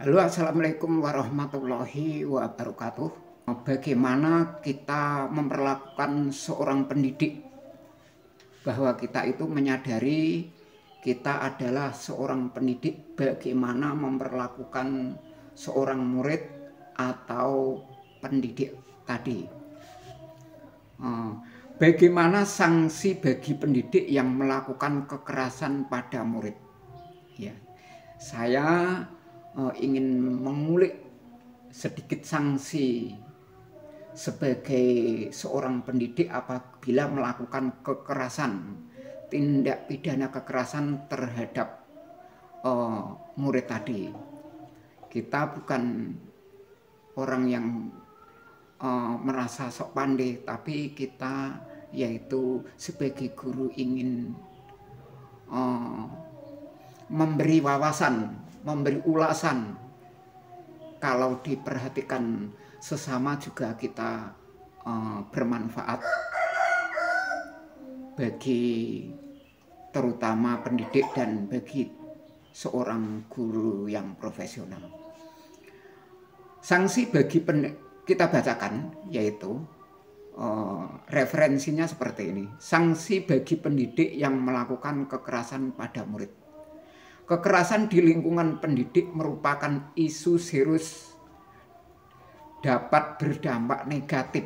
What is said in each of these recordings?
Halo, assalamualaikum warahmatullahi wabarakatuh. Bagaimana kita memperlakukan seorang pendidik, bahwa kita itu menyadari kita adalah seorang pendidik, bagaimana memperlakukan seorang murid atau pendidik tadi. Bagaimana sanksi bagi pendidik yang melakukan kekerasan pada murid? Ya, saya ingin mengulik sedikit sanksi sebagai seorang pendidik apabila melakukan kekerasan, tindak pidana kekerasan terhadap murid tadi. Kita bukan orang yang merasa sok pandai, tapi kita yaitu sebagai guru ingin memberi wawasan, memberi ulasan. Kalau diperhatikan sesama juga kita bermanfaat bagi terutama pendidik dan bagi seorang guru yang profesional. Sanksi bagi kita bacakan, yaitu referensinya seperti ini. Sanksi bagi pendidik yang melakukan kekerasan pada murid. Kekerasan di lingkungan pendidik merupakan isu serius, dapat berdampak negatif.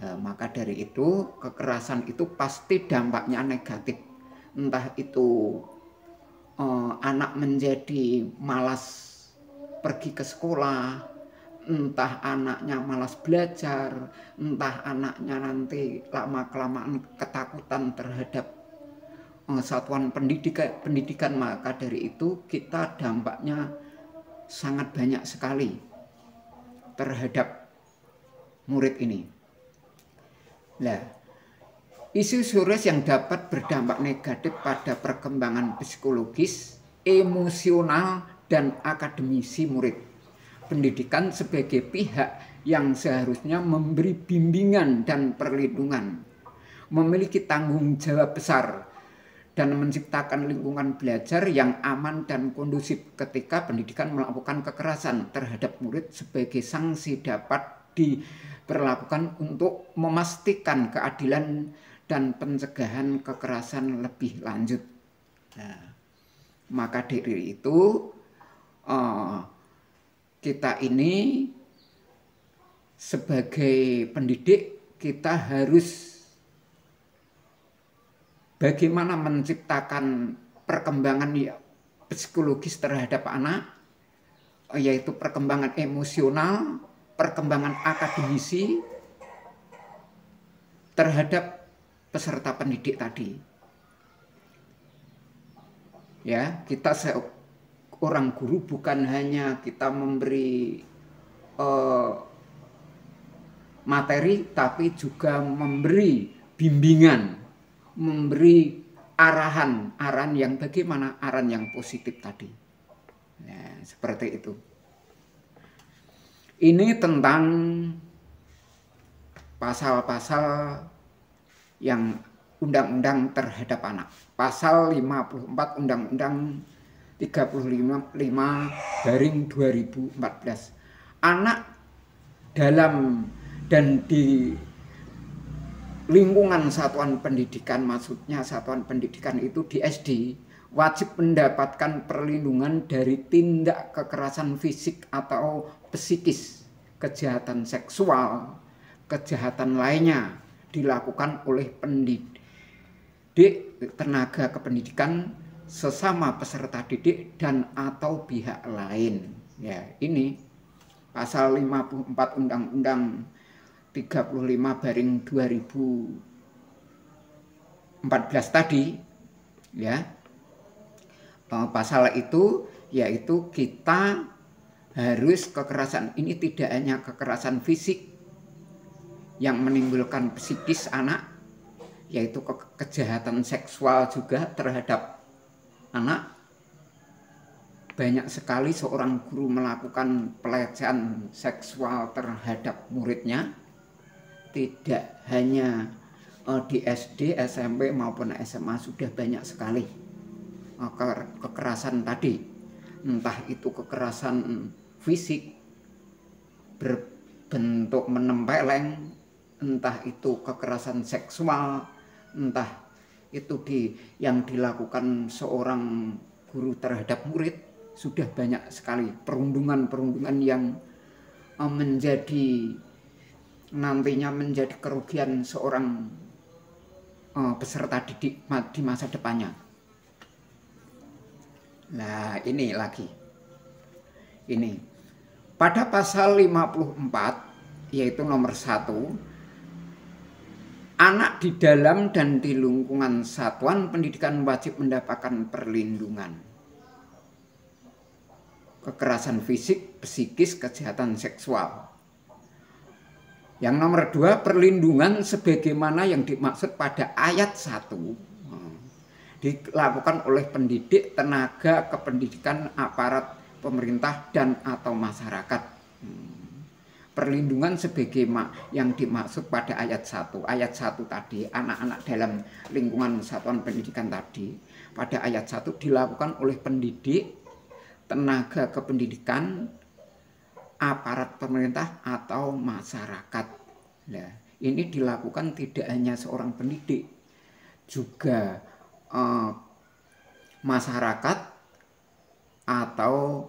Maka dari itu kekerasan itu pasti dampaknya negatif. Entah itu anak menjadi malas pergi ke sekolah, entah anaknya malas belajar, entah anaknya nanti lama-kelamaan ketakutan terhadap satuan pendidikan. Maka dari itu kita dampaknya sangat banyak sekali terhadap murid ini. Nah, isu serius yang dapat berdampak negatif pada perkembangan psikologis, emosional, dan akademisi murid. Pendidikan sebagai pihak yang seharusnya memberi bimbingan dan perlindungan, memiliki tanggung jawab besar dan menciptakan lingkungan belajar yang aman dan kondusif ketika pendidikan melakukan kekerasan terhadap murid sebagai sanksi dapat diberlakukan untuk memastikan keadilan dan pencegahan kekerasan lebih lanjut. Nah, maka dari itu kita ini sebagai pendidik kita harus bagaimana menciptakan perkembangan psikologis terhadap anak, yaitu perkembangan emosional, perkembangan akademisi terhadap peserta pendidik tadi. Ya, kita seorang guru bukan hanya kita memberi materi, tapi juga memberi bimbingan, memberi arahan yang bagaimana, arahan yang positif tadi. Nah, seperti itu. Ini tentang pasal-pasal yang undang-undang terhadap anak. Pasal 54 Undang-Undang 35/2014. Anak dalam dan di lingkungan satuan pendidikan, maksudnya satuan pendidikan itu di SD, wajib mendapatkan perlindungan dari tindak kekerasan fisik atau psikis, kejahatan seksual, kejahatan lainnya dilakukan oleh pendidik, tenaga kependidikan, sesama peserta didik, dan atau pihak lain. Ya, ini pasal 54 Undang-Undang 35/2014 tadi, ya. Pasal itu yaitu kita harus kekerasan ini tidak hanya kekerasan fisik yang menimbulkan psikis anak, yaitu kejahatan seksual juga terhadap anak. Banyak sekali seorang guru melakukan pelecehan seksual terhadap muridnya, tidak hanya di SD, SMP maupun SMA, sudah banyak sekali kekerasan tadi. Entah itu kekerasan fisik berbentuk menempeleng, entah itu kekerasan seksual, entah itu yang dilakukan seorang guru terhadap murid, sudah banyak sekali perundungan-perundungan yang nantinya menjadi kerugian seorang peserta didik di masa depannya. Nah, ini lagi. Ini. Pada pasal 54, yaitu nomor 1, anak di dalam dan di lingkungan satuan pendidikan wajib mendapatkan perlindungan. Kekerasan fisik, psikis, kejahatan seksual. Yang nomor 2, perlindungan sebagaimana yang dimaksud pada ayat 1 dilakukan oleh pendidik, tenaga kependidikan, aparat pemerintah dan atau masyarakat. Perlindungan sebagaimana yang dimaksud pada ayat 1. Ayat 1 tadi, anak-anak dalam lingkungan satuan pendidikan tadi, pada ayat 1 dilakukan oleh pendidik, tenaga kependidikan, aparat pemerintah atau masyarakat. Nah, ini dilakukan tidak hanya seorang pendidik, juga masyarakat atau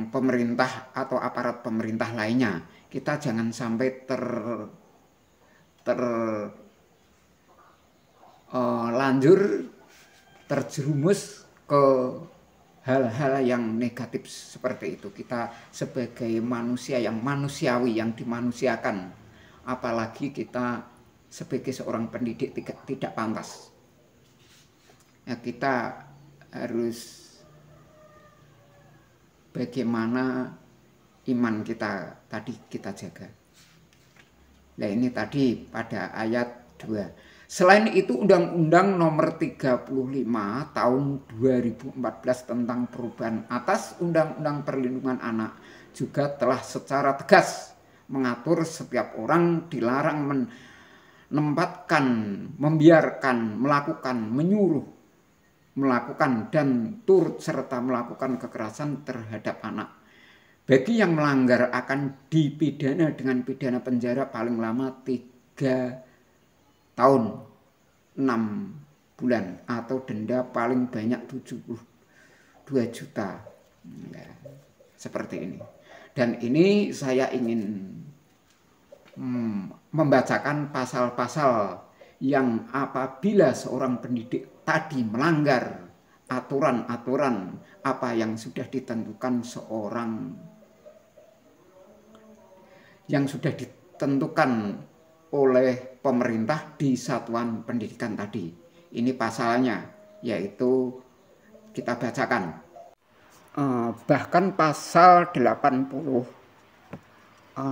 pemerintah atau aparat pemerintah lainnya. Kita jangan sampai terlanjur terjerumus ke hal-hal yang negatif seperti itu. Kita sebagai manusia yang manusiawi, yang dimanusiakan, apalagi kita sebagai seorang pendidik tidak pantas. Ya, kita harus bagaimana iman kita tadi kita jaga. Nah, ini tadi pada ayat 2. Selain itu, Undang-Undang Nomor 35 Tahun 2014 tentang perubahan atas Undang-Undang Perlindungan Anak juga telah secara tegas mengatur setiap orang dilarang menempatkan, membiarkan, melakukan, menyuruh, melakukan dan turut serta melakukan kekerasan terhadap anak. Bagi yang melanggar akan dipidana dengan pidana penjara paling lama 3 tahun 6 bulan atau denda paling banyak 72 juta. Nah, seperti ini. Dan ini saya ingin membacakan pasal-pasal yang apabila seorang pendidik tadi melanggar aturan-aturan apa yang sudah ditentukan oleh pemerintah di satuan pendidikan tadi. Ini pasalnya, yaitu kita bacakan. Bahkan pasal 80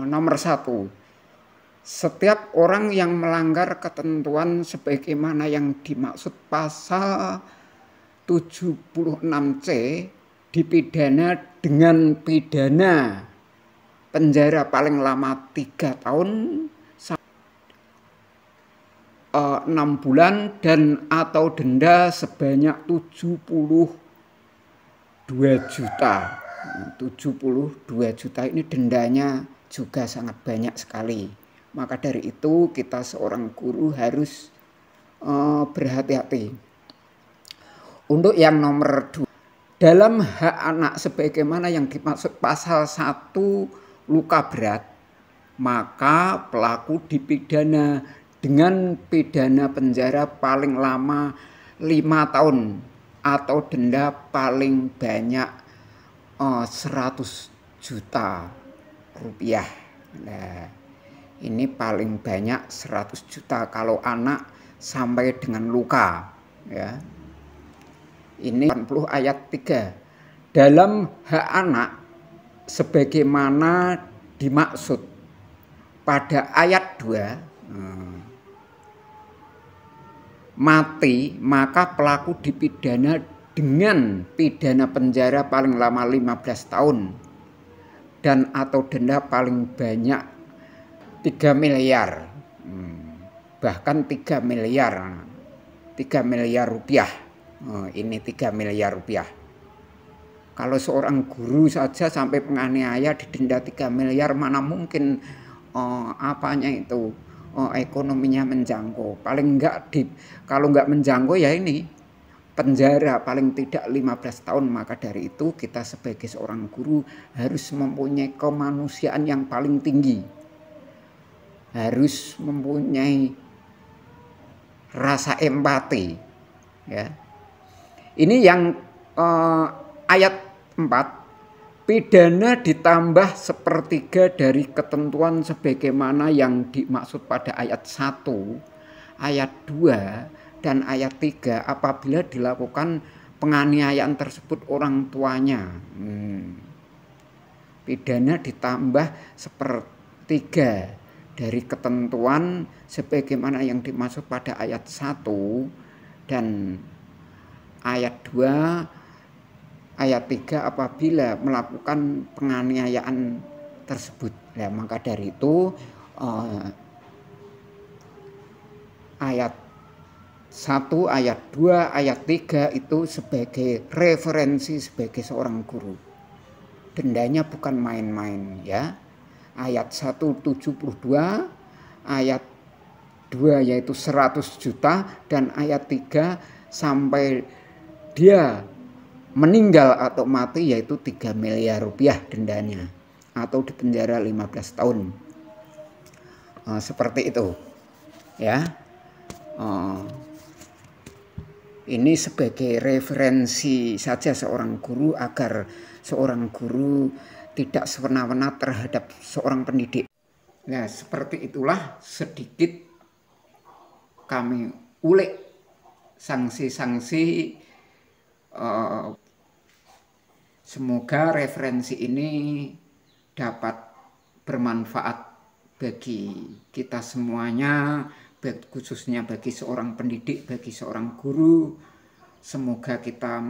nomor 1. Setiap orang yang melanggar ketentuan sebagaimana yang dimaksud pasal 76C dipidana dengan pidana penjara paling lama 3 tahun 6 bulan dan atau denda sebanyak 72 juta. 72 juta ini dendanya juga sangat banyak sekali. Maka dari itu kita seorang guru harus berhati-hati. Untuk yang nomor 2, dalam hak anak sebagaimana yang dimaksud pasal 1 luka berat, maka pelaku dipidana dengan pidana penjara paling lama 5 tahun atau denda paling banyak 100 juta rupiah. Nah, ini paling banyak 100 juta kalau anak sampai dengan luka, ya. Ini 80 ayat 3. Dalam hak anak sebagaimana dimaksud pada ayat 2, mati, maka pelaku dipidana dengan pidana penjara paling lama 15 tahun dan atau denda paling banyak 3 miliar, bahkan 3 miliar rupiah. Ini 3 miliar rupiah. Kalau seorang guru saja sampai penganiaya didenda 3 miliar, mana mungkin apanya itu ekonominya menjangkau. Paling enggak kalau enggak menjangkau ya ini penjara paling tidak 15 tahun. Maka dari itu kita sebagai seorang guru harus mempunyai kemanusiaan yang paling tinggi. Harus mempunyai rasa empati, ya. Ini yang ayat 4, pidana ditambah sepertiga dari ketentuan sebagaimana yang dimaksud pada ayat 1, ayat 2, dan ayat 3 apabila dilakukan penganiayaan tersebut orang tuanya. Pidana ditambah sepertiga dari ketentuan sebagaimana yang dimaksud pada ayat 1 dan ayat 2, ayat 3 apabila melakukan penganiayaan tersebut. Ya, maka dari itu ayat 1, ayat 2, ayat 3 itu sebagai referensi sebagai seorang guru. Dendanya bukan main-main, ya. Ayat 1 72, ayat 2 yaitu 100 juta, dan ayat 3 sampai dia meninggal atau mati yaitu 3 miliar rupiah dendanya, atau dipenjara 15 tahun. Seperti itu, ya. Ini sebagai referensi saja seorang guru agar seorang guru tidak semena-mena terhadap seorang pendidik. Nah, seperti itulah sedikit kami ulik sanksi-sanksi. Semoga referensi ini dapat bermanfaat bagi kita semuanya, khususnya bagi seorang pendidik, bagi seorang guru. Semoga kita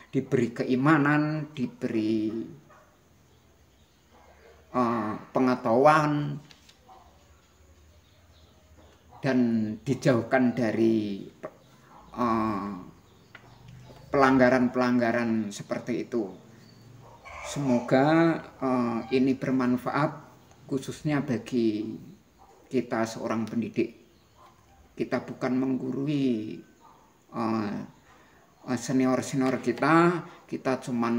diberi keimanan, diberi pengetahuan, dan dijauhkan dari pelanggaran-pelanggaran seperti itu. Semoga ini bermanfaat khususnya bagi kita seorang pendidik. Kita bukan menggurui senior-senior kita cuman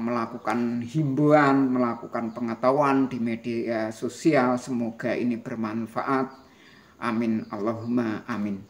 melakukan himbauan, melakukan pengetahuan di media sosial. Semoga ini bermanfaat. Amin, Allahumma amin.